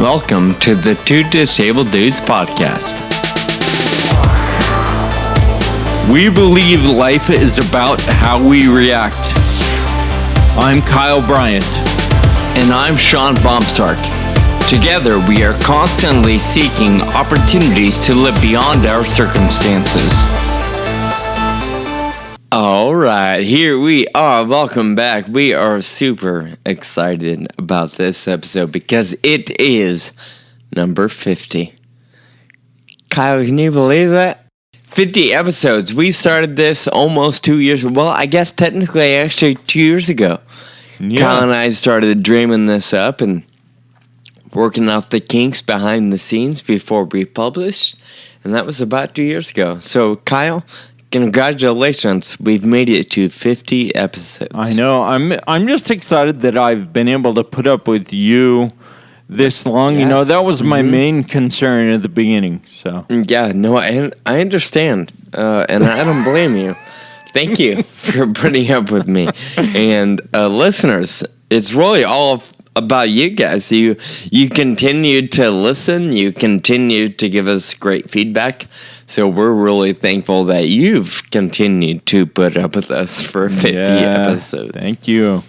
Welcome to the Two Disabled Dudes podcast. We believe life is about how we react. I'm Kyle Bryant. And I'm Sean Bombsark. Together, we are constantly seeking opportunities to live beyond our circumstances. All right, here we are. Welcome back. We are super excited about this episode because it is number 50. Kyle, can you believe that? 50 episodes. We started this almost 2 years. Well, I guess technically actually 2 years ago. Yeah. Kyle and I started dreaming this up and working out the kinks behind the scenes before we published. And that was about 2 years ago. So, Kyle, congratulations. We've made it to 50 episodes. I know. I'm just excited that I've been able to put up with you this long. Yeah. You know, that was my main concern at the beginning. So yeah, no, I understand. And I don't blame you. Thank you for putting up with me. And listeners, it's really all about you guys. You continue to listen. You continue to give us great feedback. So we're really thankful that you've continued to put up with us for 50 episodes. Thank you.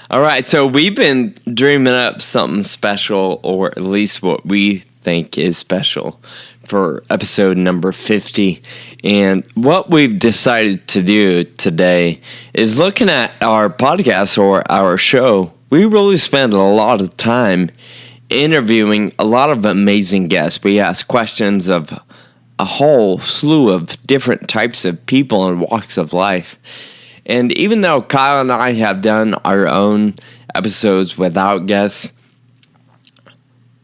All right, so we've been dreaming up something special, or at least what we think is special, for episode number 50. And what we've decided to do today is looking at our podcast or our show. We really spend a lot of time interviewing a lot of amazing guests. We ask questions of a whole slew of different types of people and walks of life. And even though Kyle and I have done our own episodes without guests,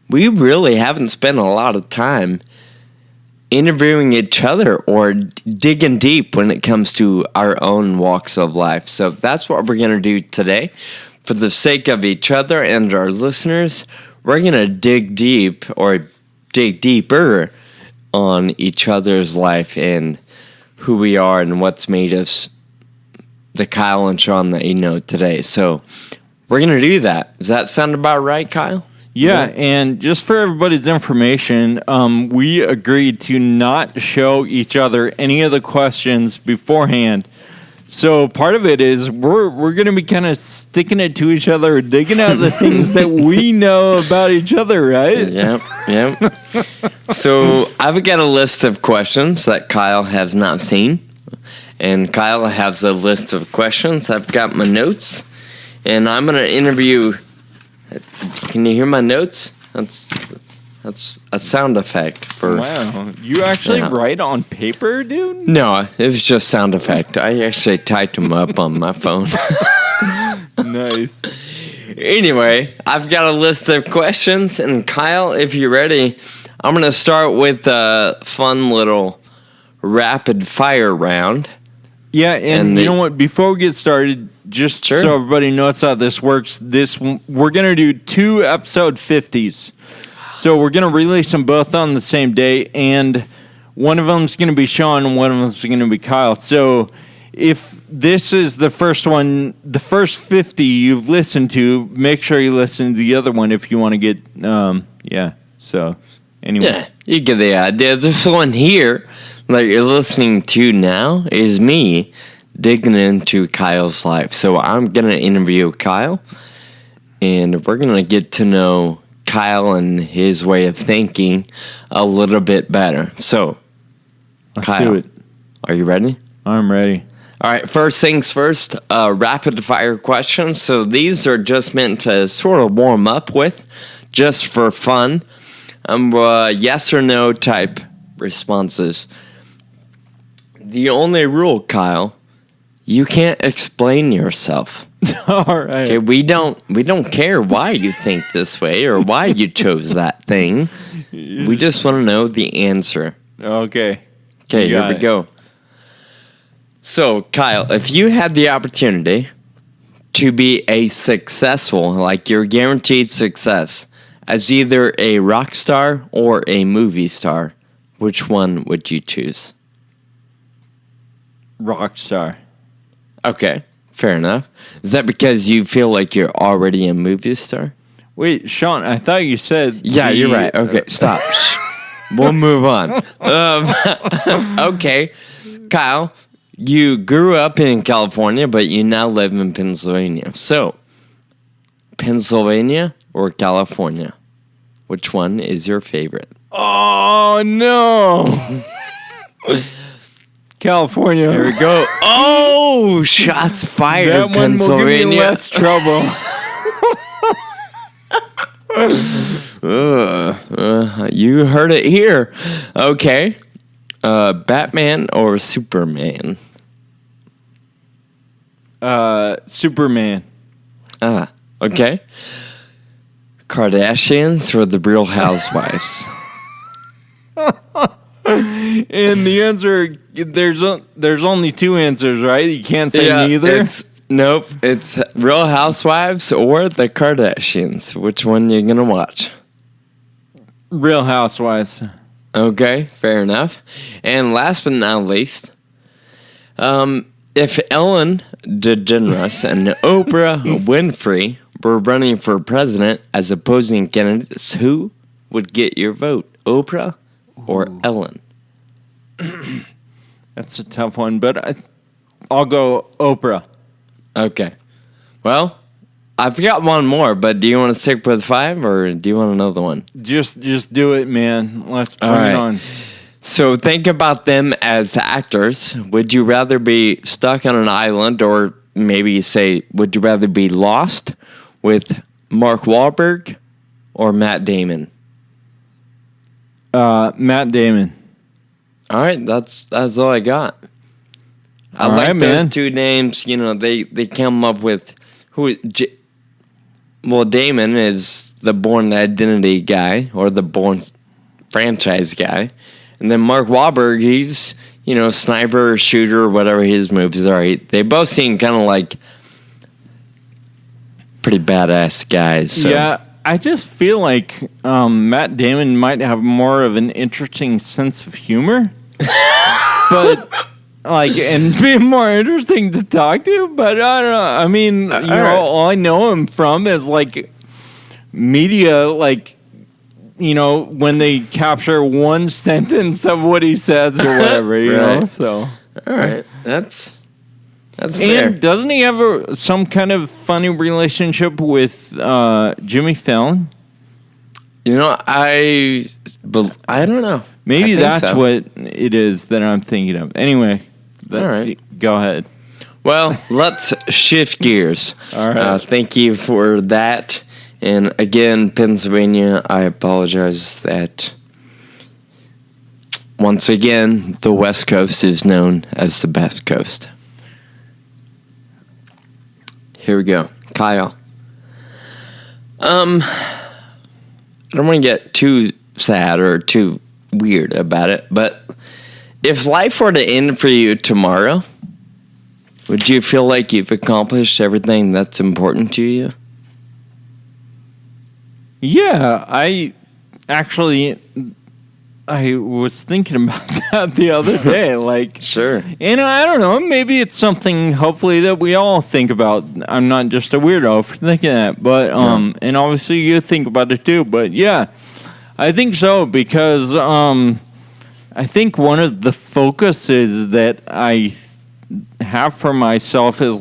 we really haven't spent a lot of time interviewing each other or digging deep when it comes to our own walks of life. So that's what we're going to do today. For the sake of each other and our listeners, we're going to dig deep or dig deeper on each other's life and who we are and what's made us the Kyle and Sean that you know today. So we're going to do that. Does that sound about right, Kyle? Yeah, and just for everybody's information, we agreed to not show each other any of the questions beforehand. So part of it is we're going to be kind of sticking it to each other, digging out the things that we know about each other, right? Yep. So I've got a list of questions that Kyle has not seen. And Kyle has a list of questions. I've got my notes. And I'm going to interview. Can you hear my notes? That's a sound effect for. Wow, you actually write on paper, dude? No, it was just sound effect. I actually typed them up on my phone. Nice. Anyway, I've got a list of questions, and Kyle, if you're ready, I'm going to start with a fun little rapid fire round. Yeah, and you know what? Before we get started, just so everybody knows how this works, we're going to do 2 episode 50s. So we're going to release them both on the same day, and one of them's going to be Sean, and one of them's going to be Kyle. So if this is the first one, the first 50 you've listened to, make sure you listen to the other one if you want to get, So anyway. Yeah, you get the idea. This one here that you're listening to now is me digging into Kyle's life. So I'm going to interview Kyle, and we're going to get to know Kyle and his way of thinking a little bit better. So, let's Kyle, do it. Are you ready? I'm ready. All right, first things first, rapid fire questions. So these are just meant to sort of warm up with, just for fun. Yes or no type responses. The only rule, Kyle, you can't explain yourself. All right. Okay, we don't care why you think this way or why you chose that thing. We just want to know the answer. Okay. Okay, here we go. So, Kyle, if you had the opportunity to be a successful, like you're guaranteed success, as either a rock star or a movie star, which one would you choose? Rock star. Okay, fair enough. Is that because you feel like you're already a movie star? Wait, Sean, I thought you said... Yeah, you're right. Okay, stop. We'll move on. Okay. Kyle, you grew up in California, but you now live in Pennsylvania. So, Pennsylvania or California? Which one is your favorite? Oh, no. California. Here we go. Oh, shots fired. That one will give me less trouble. You heard it here. Okay. Batman or Superman? Superman. Okay. Kardashians or the Real Housewives? And the answer, there's only two answers, right? You can't say neither. Nope. It's Real Housewives or the Kardashians. Which one you gonna watch? Real Housewives. Okay, fair enough. And last but not least, if Ellen DeGeneres and Oprah Winfrey were running for president as opposing candidates, who would get your vote? Oprah or Ellen? That's a tough one, but I'll go Oprah. Okay. Well, I've got one more, but do you want to stick with 5 or do you want another one? Just do it, man. Let's bring it on. So think about them as actors. Would you rather be stuck on an island, or maybe say, would you rather be lost with Mark Wahlberg or Matt Damon? Matt Damon. All right, that's all I got. I all like right, those man. two names. You know, they come up with well, Damon is the Bourne Identity guy or the Bourne franchise guy, and then Mark Wahlberg, he's sniper, shooter, whatever his moves are. They both seem kind of like pretty badass guys. So. Yeah. I just feel like Matt Damon might have more of an interesting sense of humor, but and be more interesting to talk to. But I don't know. I mean, all I know him from is media, when they capture one sentence of what he says or whatever, you know. So all right, that's fair. And doesn't he have some kind of funny relationship with Jimmy Fallon? I don't know. Maybe that's what it is that I'm thinking of. Anyway, all right. Go ahead. Well, let's shift gears. All right. Thank you for that. And again, Pennsylvania, I apologize that once again, the West Coast is known as the best coast. Here we go. Kyle. I don't want to get too sad or too weird about it, but if life were to end for you tomorrow, would you feel like you've accomplished everything that's important to you? Yeah, I was thinking about that the other day. Sure. And I don't know, maybe it's something hopefully that we all think about. I'm not just a weirdo for thinking that, but and obviously you think about it too. But yeah, I think so, because I think one of the focuses that I have for myself is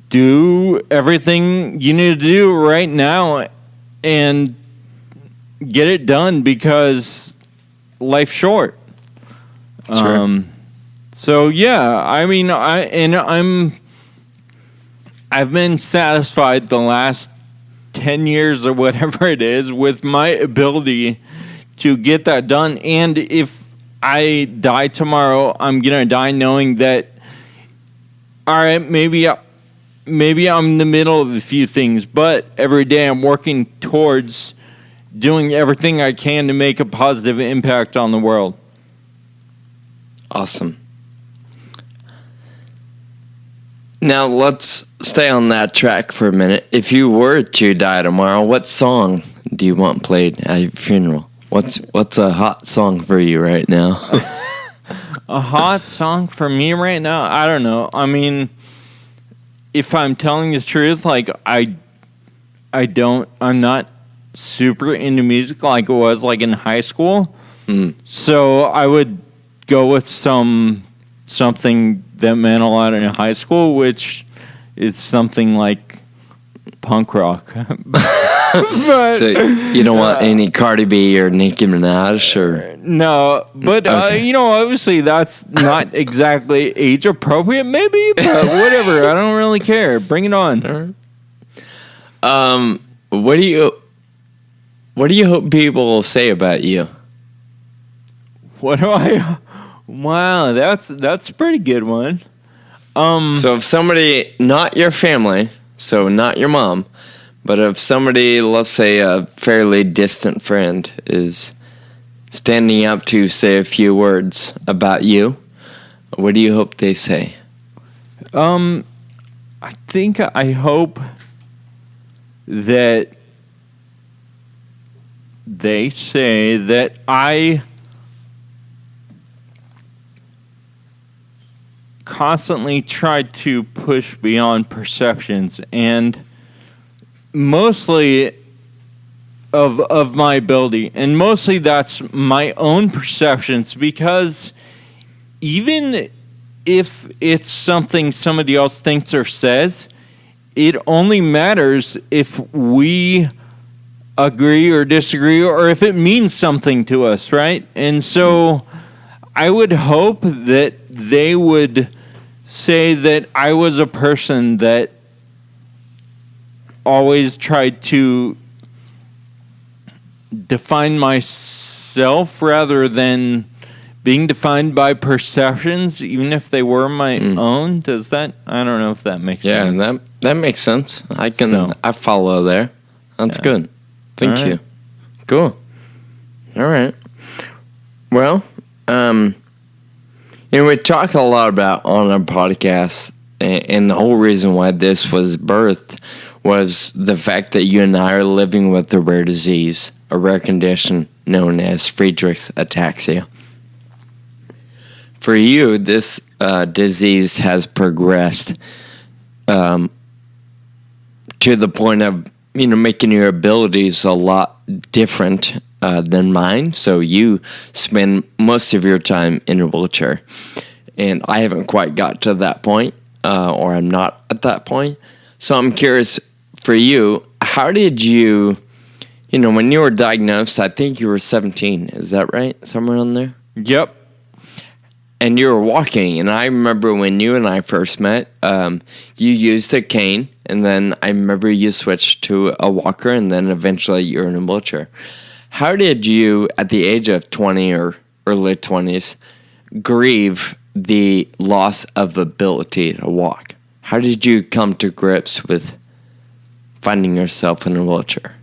do everything you need to do right now and get it done, because life's short. Sure. So yeah, I mean, I've been satisfied the last 10 years or whatever it is with my ability to get that done. And if I die tomorrow, I'm gonna die knowing that, all right, maybe I'm in the middle of a few things, but every day I'm working towards doing everything I can to make a positive impact on the world. Awesome. Now let's stay on that track for a minute. If you were to die tomorrow, what song do you want played at your funeral? What's a hot song for you right now? A hot song for me right now? I don't know. I mean, if I'm telling the truth, I'm not super into music like it was like in high school. So I would go with something that meant a lot in high school, which is something like punk rock. But, so you don't want any Cardi B or Nicki Minaj or no, but okay. Obviously that's not exactly age appropriate, maybe, but whatever. I don't really care. Bring it on. All right. What do you hope people will say about you? What do I? Wow, that's a pretty good one. So if somebody, not your family, so not your mom, but if somebody, let's say a fairly distant friend, is standing up to say a few words about you, what do you hope they say? I hope that they say that I constantly try to push beyond perceptions, and mostly of my ability, and mostly that's my own perceptions, because even if it's something somebody else thinks or says, it only matters if we agree or disagree, or if it means something to us, right? And so I would hope that they would say that I was a person that always tried to define myself rather than being defined by perceptions, even if they were my own. Does that? I don't know if that makes sense. Yeah, that makes sense. I follow there. That's good. Thank you. Cool. All right. Well, we talk a lot about on our podcast, and the whole reason why this was birthed was the fact that you and I are living with a rare disease, a rare condition known as Friedreich's ataxia. For you, this disease has progressed to the point of making your abilities a lot different than mine. So you spend most of your time in a wheelchair, and I haven't quite got to that point, or I'm not at that point. So I'm curious, for you, how did you, when you were diagnosed, I think you were 17, is that right? Somewhere on there? Yep. And you were walking, and I remember when you and I first met, you used a cane, and then I remember you switched to a walker, and then eventually you're in a wheelchair. How did you, at the age of 20 or early 20s, grieve the loss of ability to walk? How did you come to grips with finding yourself in a wheelchair?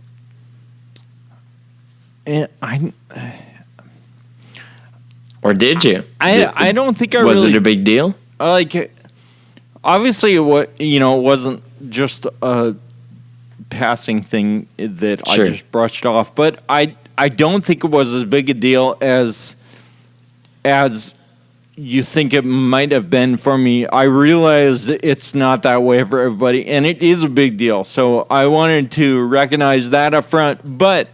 Or did you? I don't think I was it a big deal? Obviously, it wasn't just a passing thing that Sure. I just brushed off. But I don't think it was as big a deal as you think it might have been for me. I realized it's not that way for everybody, and it is a big deal. So I wanted to recognize that up front. But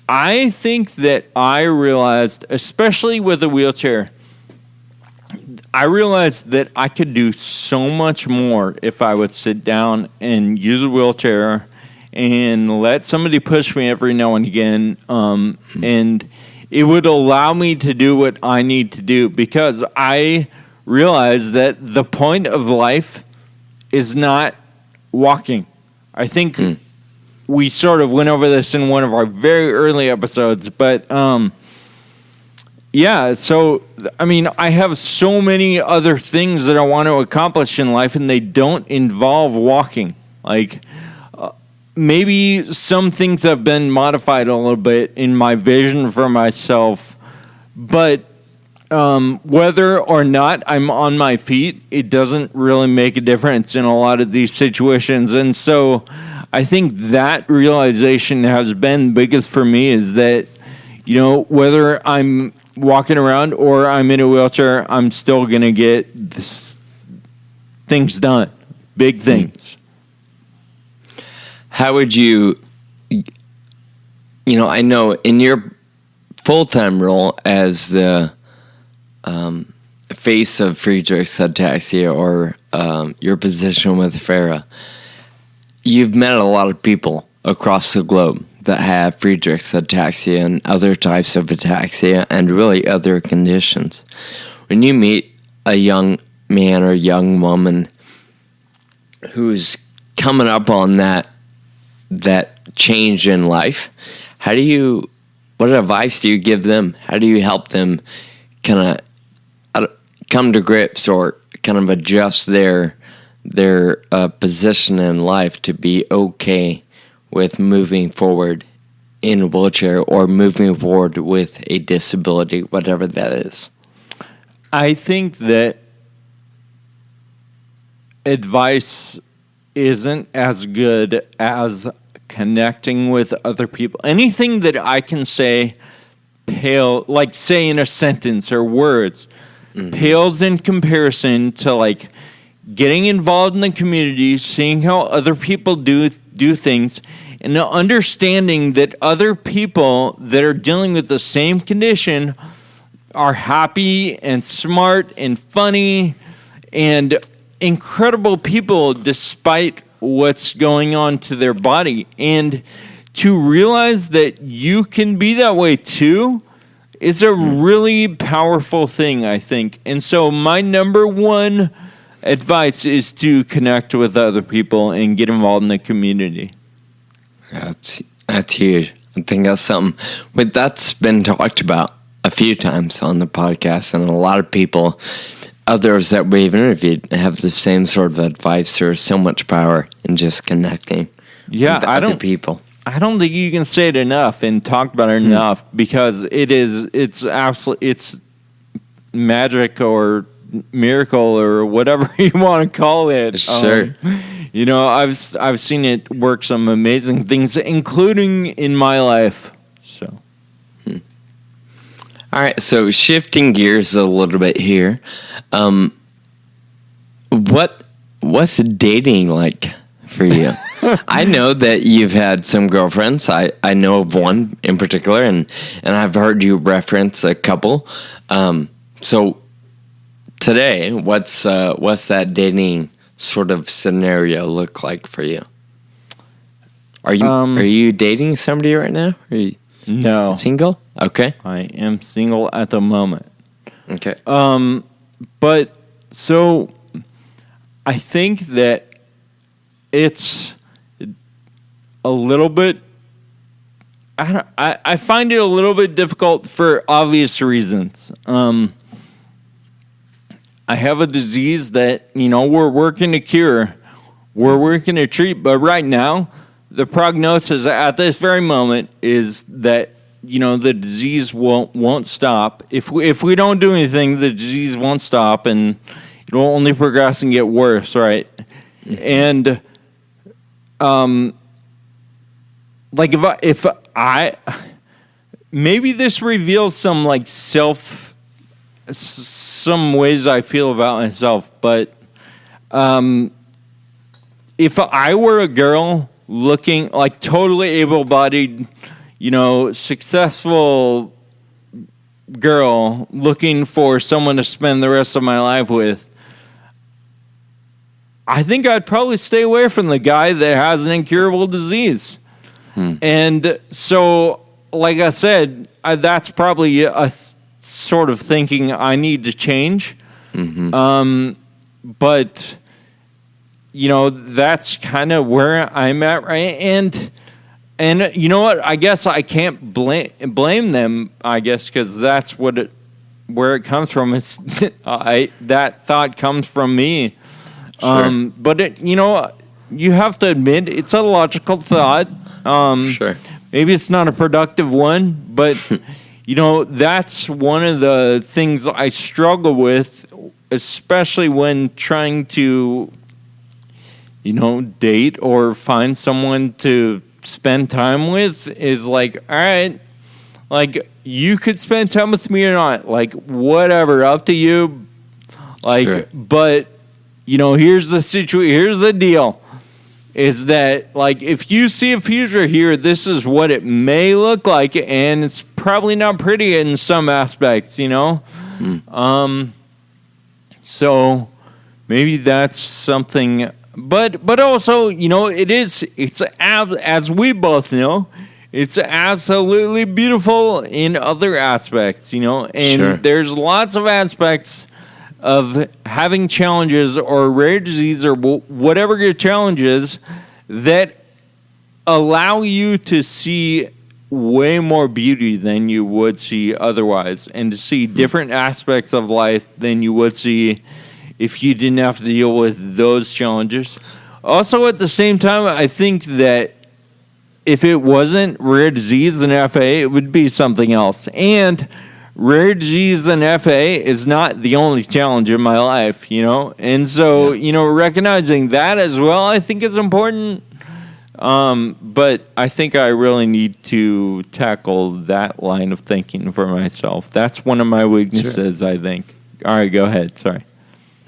I think that I realized, especially with a wheelchair, I realized that I could do so much more if I would sit down and use a wheelchair and let somebody push me every now and again. And it would allow me to do what I need to do, because I realized that the point of life is not walking. I think we sort of went over this in one of our very early episodes, but yeah, so, I have so many other things that I want to accomplish in life, and they don't involve walking. Maybe some things have been modified a little bit in my vision for myself, but whether or not I'm on my feet, it doesn't really make a difference in a lot of these situations. And so I think that realization has been biggest for me, is that, whether I'm walking around or I'm in a wheelchair, I'm still going to get things done, big things. how would you, I know in your full-time role as the face of Friedreich's ataxia, or your position with FARA, you've met a lot of people across the globe that have Friedreich's ataxia and other types of ataxia and really other conditions. When you meet a young man or young woman who's coming up on that change in life, what advice do you give them? How do you help them kind of come to grips or kind of adjust their position in life to be okay with moving forward in a wheelchair or moving forward with a disability, whatever that is? I think that advice isn't as good as connecting with other people. Anything that I can say like say in a sentence or words, pales in comparison to like getting involved in the community, seeing how other people do things, and understanding that other people that are dealing with the same condition are happy and smart and funny and incredible people despite what's going on to their body. And to realize that you can be that way too is a really powerful thing, I think. And so my number one advice is to connect with other people and get involved in the community. That's huge. I think that's something, but that's been talked about a few times on the podcast, and a lot of people, others that we've interviewed, have the same sort of advice. There's so much power in just connecting with other people. I don't think you can say it enough and talk about it enough, because it's magic or miracle or whatever you want to call it. Sure. I've seen it work some amazing things, including in my life. So. All right, so shifting gears a little bit here, what's dating like for you? I know that you've had some girlfriends. I know of one in particular, and I've heard you reference a couple. So today, what's that dating sort of scenario look like for you? Are you dating somebody right now? Are you single? Okay. I am single at the moment. Okay. But so I think that it's a little bit, I find it a little bit difficult for obvious reasons. I have a disease that, we're working to cure. We're working to treat. But right now, the prognosis at this very moment is that, the disease won't stop. If we don't do anything, the disease won't stop, and it will only progress and get worse, right? And like if I maybe this reveals some like some ways I feel about myself, but if I were a girl looking like totally able-bodied, successful girl looking for someone to spend the rest of my life with, I think I'd probably stay away from the guy that has an incurable disease. And so, like I said, that's probably a sort of thinking I need to change. But, that's kind of where I'm at, right? And you know what? I guess I can't blame them, I guess, because that's where it comes from. It's that thought comes from me. Sure. But you have to admit it's a logical thought. Sure. Maybe it's not a productive one, but that's one of the things I struggle with, especially when trying to date or find someone to spend time with, is like, all right, like, you could spend time with me or not, like, whatever, up to you, like, sure. But here's the situation, here's the deal. is that, like, if you see a future here, this is what it may look like, and it's probably not pretty in some aspects, you know? So maybe that's something, but also, you know, it's as we both know, it's absolutely beautiful in other aspects, you know, and there's lots of aspects of having challenges or rare disease or whatever your challenge is that allow you to see way more beauty than you would see otherwise, and to see different aspects of life than you would see if you didn't have to deal with those challenges. Also, at the same time, I think that if it wasn't rare disease and FA, it would be something else. And rare disease and FA is not the only challenge in my life, you know? And so, you know, recognizing that as well, I think is important. But I think I really need to tackle that line of thinking for myself. That's one of my weaknesses, I think. All right, go ahead. Sorry.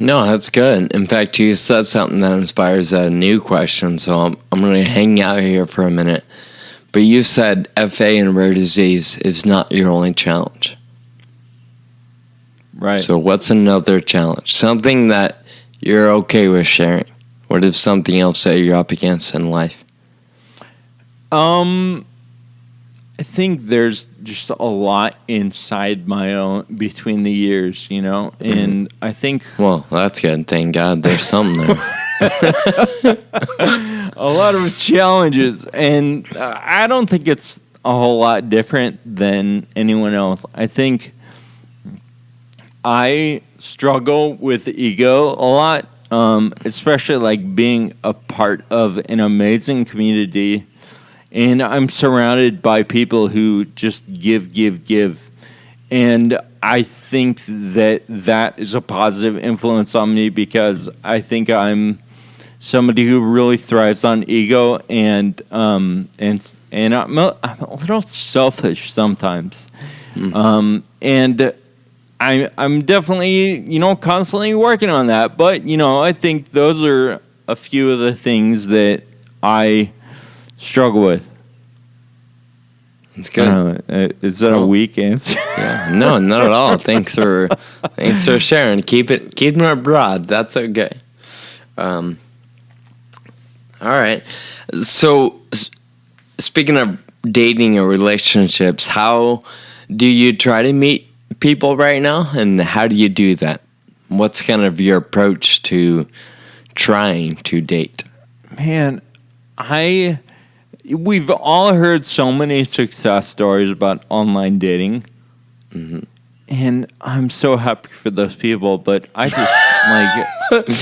No, that's good. In fact, you said something that inspires a new question, so I'm going to hang out here for a minute. But you said FA and rare disease is not your only challenge. Right. So what's another challenge? Something that you're okay with sharing. What is something else that you're up against in life? I think there's just a lot inside my own between the years, you know, and I think. Well, that's good. Thank God, there's something there. A lot of challenges, and I don't think it's a whole lot different than anyone else. I think I struggle with ego a lot, especially like being a part of an amazing community. And I'm surrounded by people who just give. And I think that is a positive influence on me, because I think I'm somebody who really thrives on ego, and I'm a little selfish sometimes. And I'm definitely, you know, constantly working on that. But, you know, I think those are a few of the things that I struggle with. It's good. Is that a weak answer? Yeah, no, not at all. Thanks for sharing. Keep it broad. That's okay. All right. So, speaking of dating or relationships, how do you try to meet people right now, and how do you do that? What's kind of your approach to trying to date? Man, we've all heard so many success stories about online dating. And I'm so happy for those people, but I just,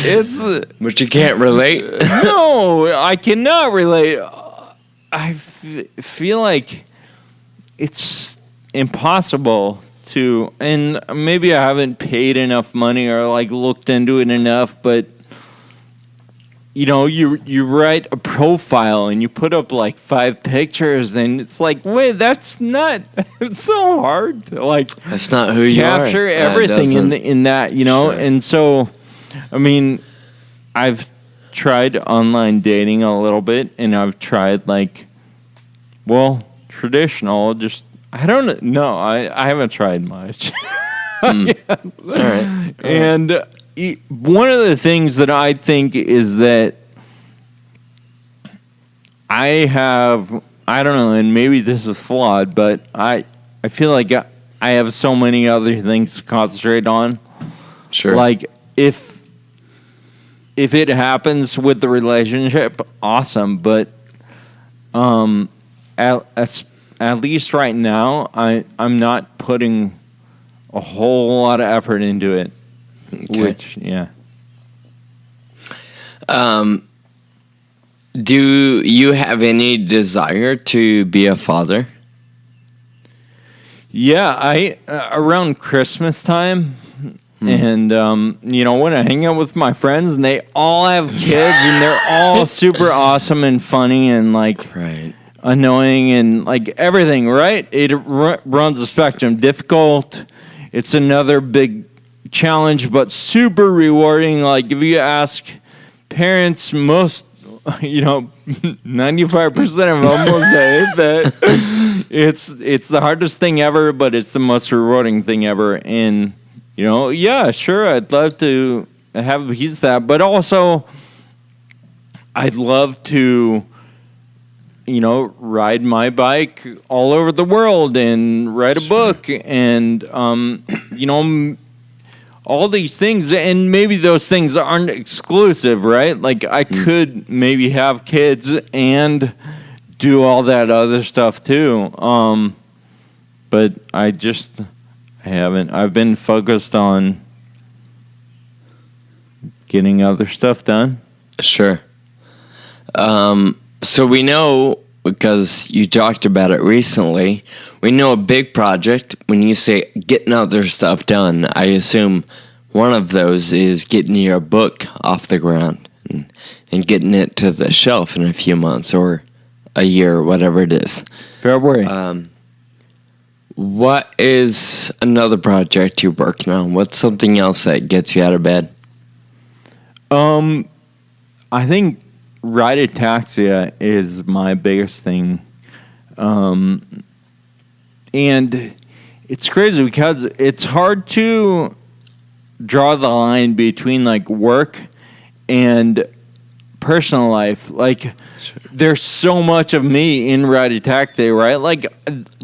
it's... But you can't relate? No, I cannot relate. I feel like it's impossible to, and maybe I haven't paid enough money or, like, looked into it enough, but... You know, you write a profile and you put up like 5 pictures, and it's like, wait, that's not. It's so hard to like. That's not who you are. Capture everything in that, you know. Sure. And so, I mean, I've tried online dating a little bit, and I've tried like, well, traditional. Just I don't know. I haven't tried much. Yes. All right. And. One of the things that I think is that I don't know, and maybe this is flawed, but I feel like I have so many other things to concentrate on. Sure. Like, if it happens with the relationship, awesome, but at least right now, I'm not putting a whole lot of effort into it. Okay. Which, yeah. Do you have any desire to be a father? Yeah, around Christmas time, and you know, when I hang out with my friends and they all have kids and they're all super awesome and funny and like annoying and like everything, right? It runs the spectrum. Difficult. It's another big challenge, but super rewarding. Like if you ask parents, most 95% of them will say that it's the hardest thing ever, but it's the most rewarding thing ever. And, yeah, sure, I'd love to have a piece of that, but also I'd love to, ride my bike all over the world and write a book and, all these things. And maybe those things aren't exclusive, right? Like I could maybe have kids and do all that other stuff too. But I haven't. I've been focused on getting other stuff done. Sure. So we know, because you talked about it recently, we know a big project. When you say getting other stuff done, I assume one of those is getting your book off the ground and getting it to the shelf in a few months or a year, whatever it is. February. What is another project you're working on? What's something else that gets you out of bed? I think Ride Ataxia is my biggest thing. And it's crazy because it's hard to draw the line between like work and personal life. Like there's so much of me in Ride Ataxia, right? Like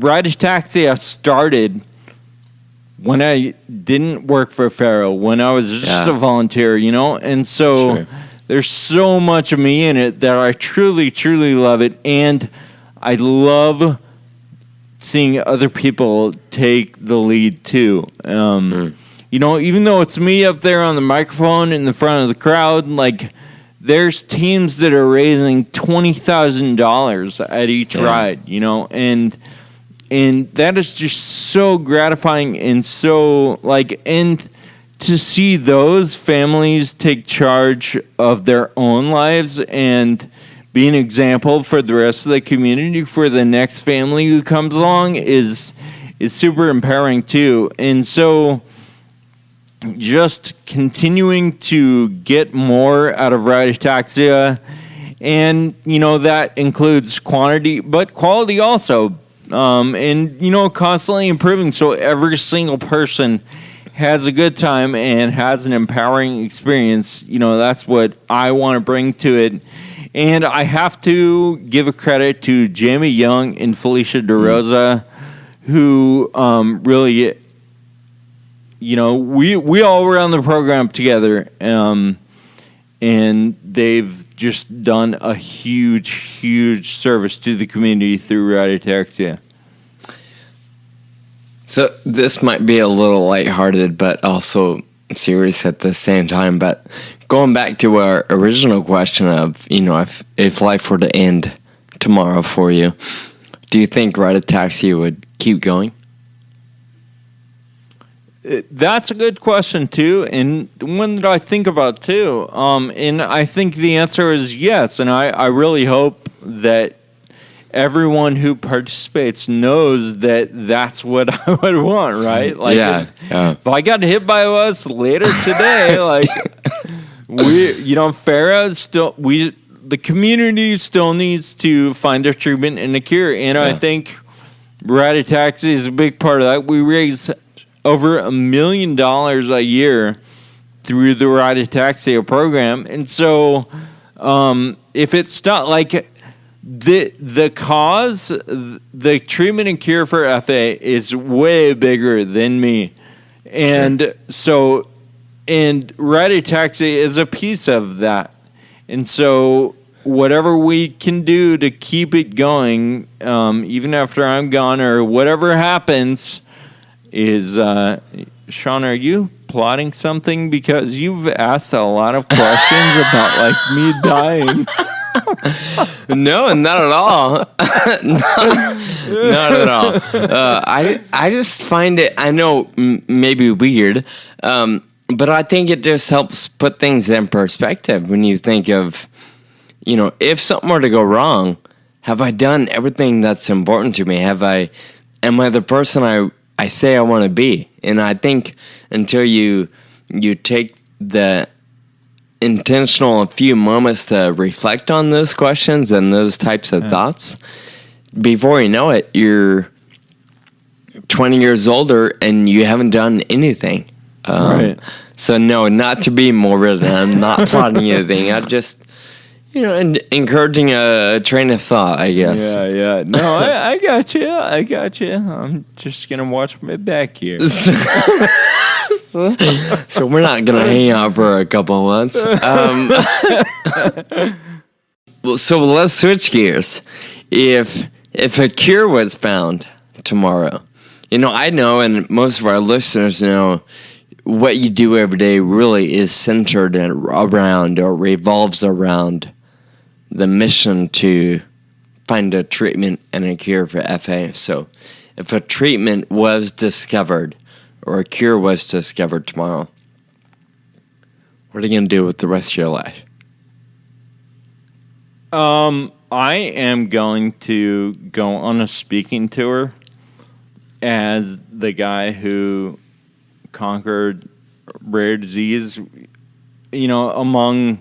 Ride Ataxia started when I didn't work for Faro, when I was just a volunteer, and so sure. There's so much of me in it that I truly, truly love it. And I love seeing other people take the lead, too. Even though it's me up there on the microphone in the front of the crowd, like, there's teams that are raising $20,000 at each ride, and that is just so gratifying and so, and to see those families take charge of their own lives and be an example for the rest of the community for the next family who comes along is super empowering too. And so just continuing to get more out of Ride Ataxia, and that includes quantity but quality also, and constantly improving so every single person has a good time and has an empowering experience. That's what I want to bring to it. And I have to give a credit to Jamie Young and Felicia DeRosa, who really, we all were on the program together, and they've just done a huge, huge service to the community through Ride Ataxia. So this might be a little lighthearted, but also serious at the same time. But going back to our original question of, if life were to end tomorrow for you, do you think Ride Ataxia would keep going? That's a good question, too, and one that I think about, too. And I think the answer is yes, and I really hope that everyone who participates knows that that's what I would want, right? Like, if I got hit by a bus later today, Farah the community still needs to find a treatment and a cure, and I think Ride Ataxia is a big part of that. We raise over $1 million a year through the Ride Ataxia program, and so if it's not the cause, the treatment and cure for FA is way bigger than me. And so, and Ride Ataxia is a piece of that. And so whatever we can do to keep it going, even after I'm gone or whatever happens, is, Sean, are you plotting something? Because you've asked a lot of questions about me dying. No, not at all. not at all. I just find it, I know, maybe weird, but I think it just helps put things in perspective when you think of, if something were to go wrong, have I done everything that's important to me? Am I the person I say I want to be? And I think until you take the intentional a few moments to reflect on those questions and those types of thoughts, before you know it, you're 20 years older and you haven't done anything. Right. So no, not to be morbid. I'm not plotting anything. I just, encouraging a train of thought, I guess. Yeah. No, I got you. I'm just gonna watch my back here. So we're not gonna hang out for a couple of months. So let's switch gears. If a cure was found tomorrow, I know, and most of our listeners know, what you do every day really is centered around or revolves around the mission to find a treatment and a cure for FA. So if a treatment was discovered or a cure was discovered tomorrow, what are you going to do with the rest of your life? I am going to go on a speaking tour as the guy who conquered rare disease, among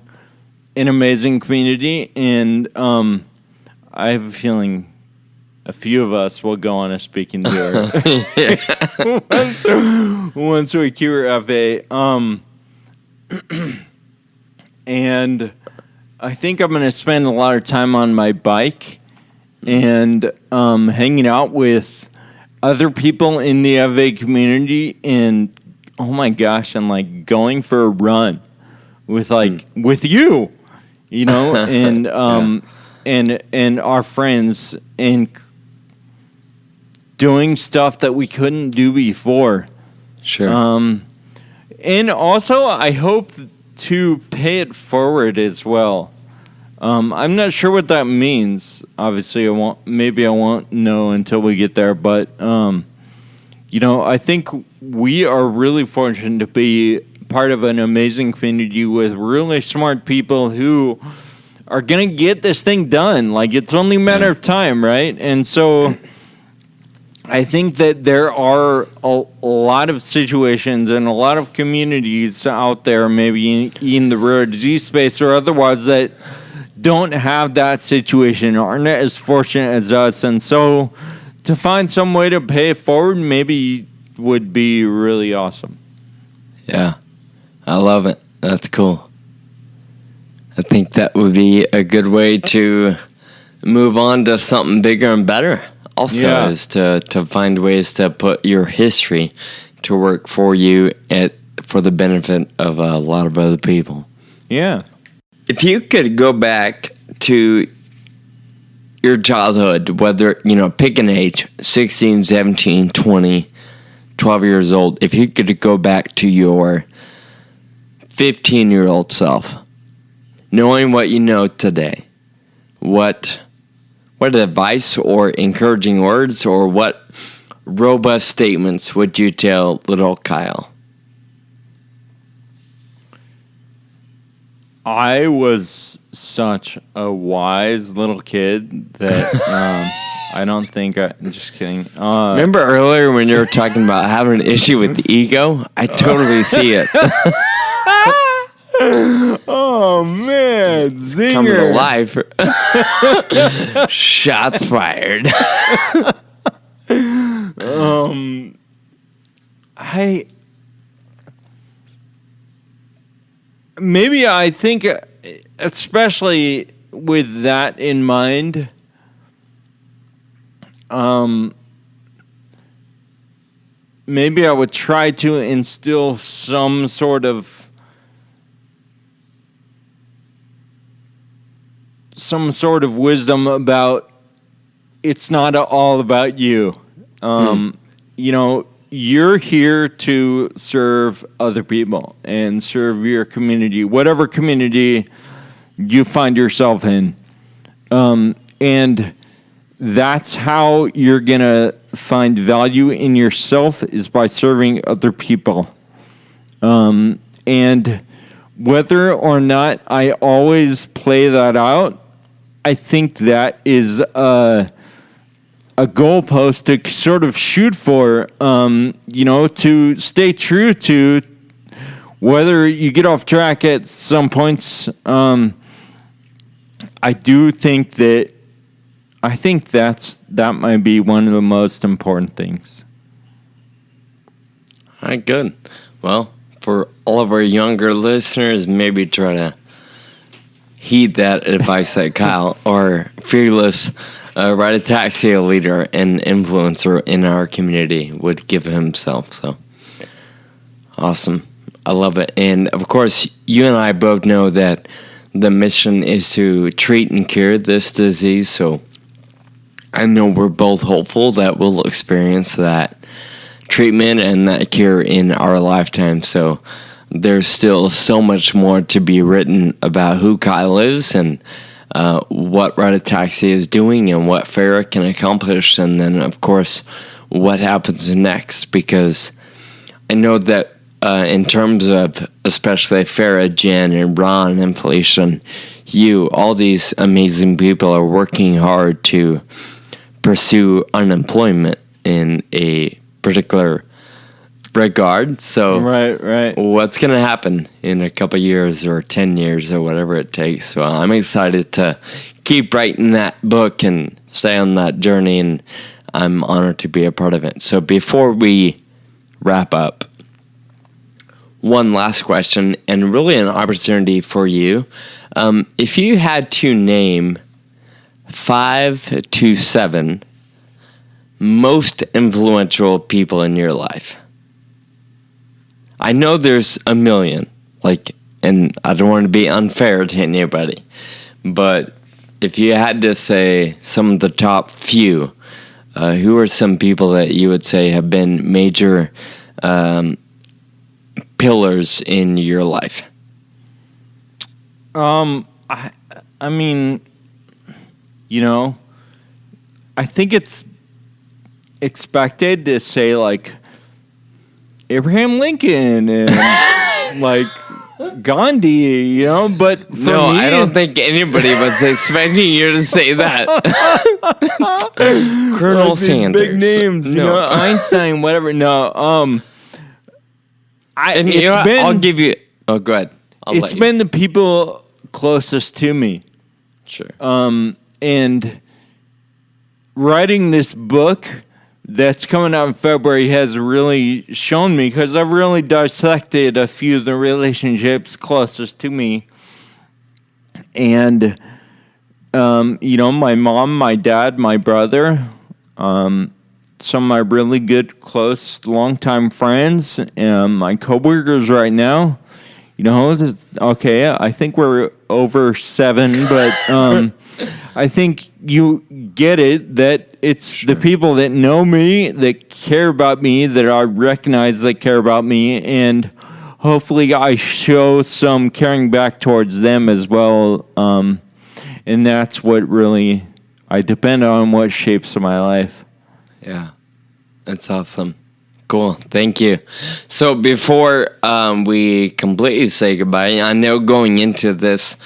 an amazing community. And I have a feeling a few of us will go on a speaking tour once we cure FA. And I think I'm going to spend a lot of time on my bike and hanging out with other people in the FA community, and oh my gosh, and like going for a run with with you, and and our friends, and doing stuff that we couldn't do before. Sure. And also I hope to pay it forward as well. I'm not sure what that means. Obviously, I won't know until we get there. But I think we are really fortunate to be part of an amazing community with really smart people who are gonna get this thing done. Like, it's only a matter of time, right? And so I think that there are a lot of situations and a lot of communities out there, maybe in the rare disease space or otherwise, that don't have that situation, aren't as fortunate as us. And so to find some way to pay it forward maybe would be really awesome. Yeah, I love it. That's cool. I think that would be a good way to move on to something bigger and better. Also, is to find ways to put your history to work for you for the benefit of a lot of other people. Yeah. If you could go back to your childhood, whether, pick an age, 16, 17, 20, 12 years old, if you could go back to your 15-year-old self, knowing what you know today, what advice or encouraging words or what robust statements would you tell little Kyle? I was such a wise little kid that I don't think I'm just kidding. Remember earlier when you were talking about having an issue with the ego? I totally see it. Oh man, zinger! Coming to life. Shots fired. I think, especially with that in mind, maybe I would try to instill some sort of wisdom about it's not all about you. You're here to serve other people and serve your community, whatever community you find yourself in. And that's how you're going to find value in yourself, is by serving other people. And whether or not I always play that out, I think that is a goalpost to sort of shoot for, to stay true to whether you get off track at some points, I do think that that might be one of the most important things. All right, good. Well, for all of our younger listeners, maybe try to heed that advice that Kyle, our fearless ride a taxi leader and influencer in our community, would give himself. So awesome. I love it. And of course, you and I both know that the mission is to treat and cure this disease. So I know we're both hopeful that we'll experience that treatment and that cure in our lifetime. So there's still so much more to be written about who Kyle is and what Ride a Taxi is doing and what Farah can accomplish. And then, of course, what happens next. Because I know that in terms of especially Farah, Jen, and Ron, and Felicia, all these amazing people are working hard to pursue unemployment in a particular regard. So right. What's going to happen in a couple years or 10 years or whatever it takes? So I'm excited to keep writing that book and stay on that journey, and I'm honored to be a part of it. So before we wrap up, one last question, and really an opportunity for you. If you had to name 5 to 7 most influential people in your life. I know there's a million, and I don't want to be unfair to anybody, but if you had to say some of the top few, who are some people that you would say have been major pillars in your life? I mean, I think it's expected to say Abraham Lincoln and Gandhi, but for me, I don't think anybody was expecting you to say that. Colonel Sanders, big names, Einstein, whatever. No, I'll give you. Oh, go ahead. It's been the people closest to me. Sure. And writing this book that's coming out in February has really shown me, because I've really dissected a few of the relationships closest to me. And, my mom, my dad, my brother, some of my really good, close, longtime friends, and my coworkers right now. Okay, I think we're over 7, but I think you get it, that it's the people that know me, that care about me, that I recognize that care about me, and hopefully I show some caring back towards them as well. And that's what really I depend on, what shapes my life. Yeah, that's awesome. Cool. Thank you. So before we completely say goodbye, I know going into this,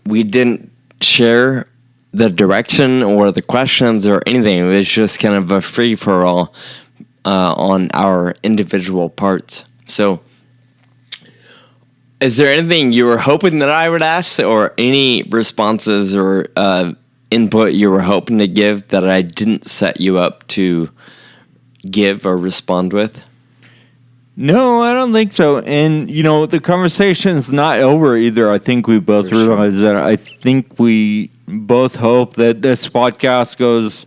we didn't share the direction or the questions or anything. It was just kind of a free-for-all on our individual parts. So is there anything you were hoping that I would ask, or any responses or input you were hoping to give that I didn't set you up to give or respond with? No, I don't think so. And, the conversation's not over either. I think we both realize that. I think we both hope that this podcast goes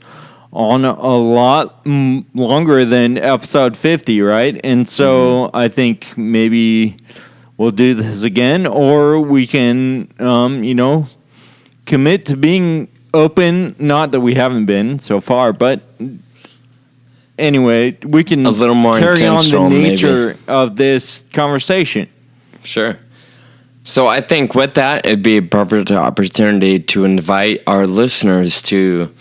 on a lot longer than episode 50, right? And so I think maybe we'll do this again, or we can, commit to being open. Not that we haven't been so far, but anyway, we can a little more carry on the nature of this conversation. Sure. So I think with that, it'd be a perfect opportunity to invite our listeners to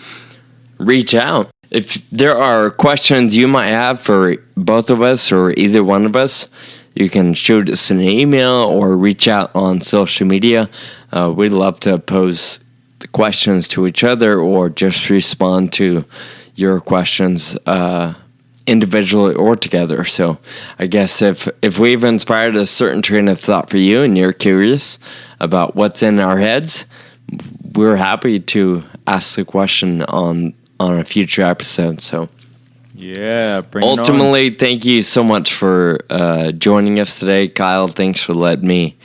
reach out. If there are questions you might have for both of us or either one of us, you can shoot us an email or reach out on social media. We'd love to pose the questions to each other or just respond to your questions individually or together. So I guess if we've inspired a certain train of thought for you and you're curious about what's in our heads, we're happy to ask the question on a future episode. So yeah, ultimately, thank you so much for joining us today. Kyle, thanks for letting me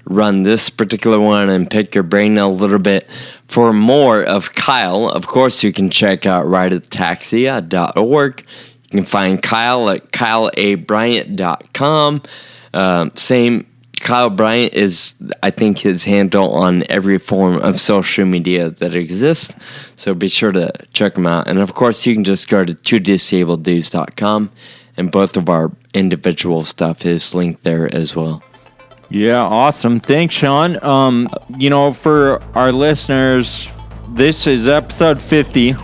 run this particular one and pick your brain a little bit. For more of Kyle, of course, you can check out rideataxia.org. You can find Kyle at kyleabryant.com. Same, Kyle Bryant is, I think, his handle on every form of social media that exists. So be sure to check him out. And of course, you can just go to twodisableddudes.com, and both of our individual stuff is linked there as well. Yeah, awesome. Thanks, Sean. For our listeners, this is episode 50.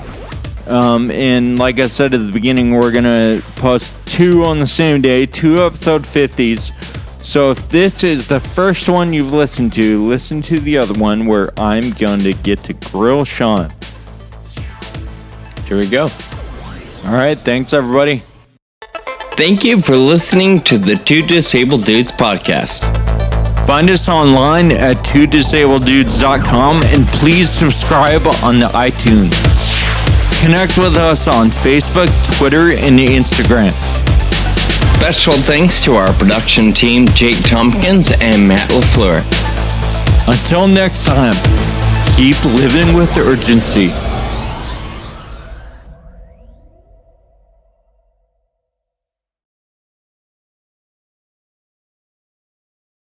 And like I said at the beginning, we're going to post 2 on the same day, 2 episode 50s. So if this is the first one you've listened to, listen to the other one where I'm going to get to grill Sean. Here we go. All right. Thanks, everybody. Thank you for listening to the Two Disabled Dudes podcast. Find us online at twodisableddudes.com and please subscribe on the iTunes. Connect with us on Facebook, Twitter, and Instagram. Special thanks to our production team, Jake Tompkins and Matt LaFleur. Until next time, keep living with urgency.